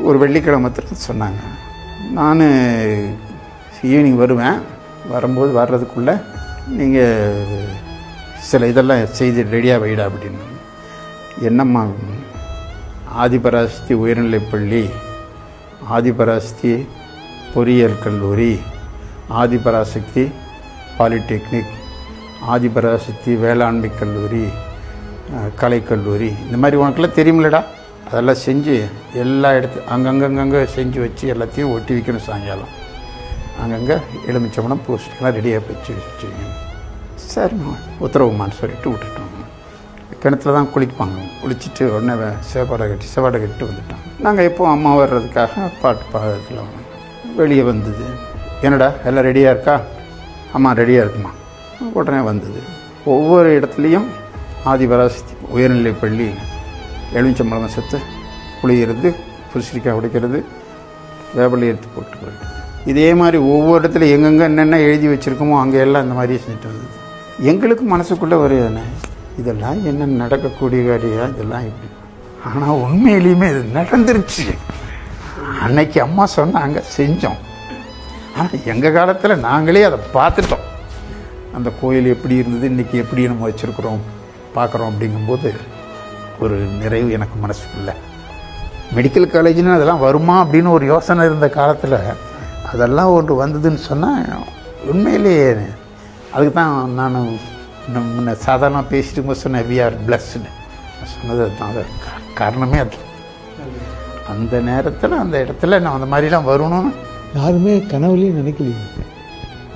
ஒரு வெள்ளிக்கிழமத்தில் சொன்னாங்க. நான் ஈவினிங் வருவேன், வரும்போது வர்றதுக்குள்ளே நீங்கள் சில இதெல்லாம் செய்து ரெடியாக வைடா அப்படின்னு. என்னம்மா? ஆதிபராசக்தி உயர்நிலைப்பள்ளி, ஆதிபராசக்தி பொறியியல் கல்லூரி, ஆதிபராசக்தி பாலிடெக்னிக், ஆதிபராசக்தி வேளாண்மை கல்லூரி, கலைக்கல்லூரி, இந்த மாதிரி உனக்கெல்லாம் தெரியுமில்லடா, அதெல்லாம் செஞ்சு எல்லா அங்கங்கே செஞ்சு வச்சு எல்லாத்தையும் ஒட்டி வைக்கணும். சாயங்காலம் அங்கங்கே எலுமிச்சம்பழம் பூசணிக்கெல்லாம் ரெடியாக வச்சுருங்க. சரி உத்தரவுமான்னு சொல்லிட்டு விட்டுட்டோம். கிணத்துல தான் குளிப்பாங்க. குளிச்சுட்டு உடனே சேவாடை கட்டி வந்துட்டாங்க. நாங்கள் எப்போ அம்மா வர்றதுக்காக பாட்டு பாடத்தில் வெளியே வந்தது. என்னடா எல்லாம் ரெடியாக இருக்கா? அம்மா ரெடியாக இருக்குமா. உடனே வந்தது. ஒவ்வொரு இடத்துலையும் ஆதிபராசக்தி உயர்நிலைப்பள்ளி, எலுமிச்சம்பழம் செத்து புளியிறது, பூசணிக்காய் உடைக்கிறது, வேப்பலை எடுத்து போட்டு போயிட்டு, இதே மாதிரி ஒவ்வொரு இடத்துல எங்கெங்கே என்னென்ன எழுதி வச்சுருக்கோமோ அங்கே எல்லாம் இந்த மாதிரி செஞ்சுட்டு வந்தது. எங்களுக்கு மனசுக்குள்ளே வருதுன்னு இதெல்லாம் என்ன நடக்கக்கூடிய காரியம் இதெல்லாம் இப்படி. ஆனால் உண்மையிலையுமே இது நடந்துருச்சு. அன்னைக்கு அம்மா சொன்னாங்க, செஞ்சோம். ஆனால் எங்கள் காலத்தில் நாங்களே அதை பார்த்துட்டோம். அந்த கோயில் எப்படி இருந்தது, இன்றைக்கி எப்படி நம்ம வச்சுருக்குறோம் பார்க்குறோம். அப்படிங்கும்போது ஒரு நிறைவு எனக்கு மனசுக்குள்ள. மெடிக்கல் காலேஜ்னு அதெல்லாம் வருமா அப்படின்னு ஒரு யோசனை இருந்த காலத்தில் அதெல்லாம் ஒன்று வந்ததுன்னு சொன்னால் உண்மையிலேயே அதுக்கு தான் நான் முன்ன சாதாரணமாக பேசிட்டு போது சொன்னேன், வி ஆர் பிளஸ்டு சொன்னது. அதுதான் காரணமே அது. அந்த நேரத்தில் அந்த இடத்துல நான் அந்த மாதிரிலாம் வரணும்னு யாருமே கனவுலையும் நினைக்கலையே.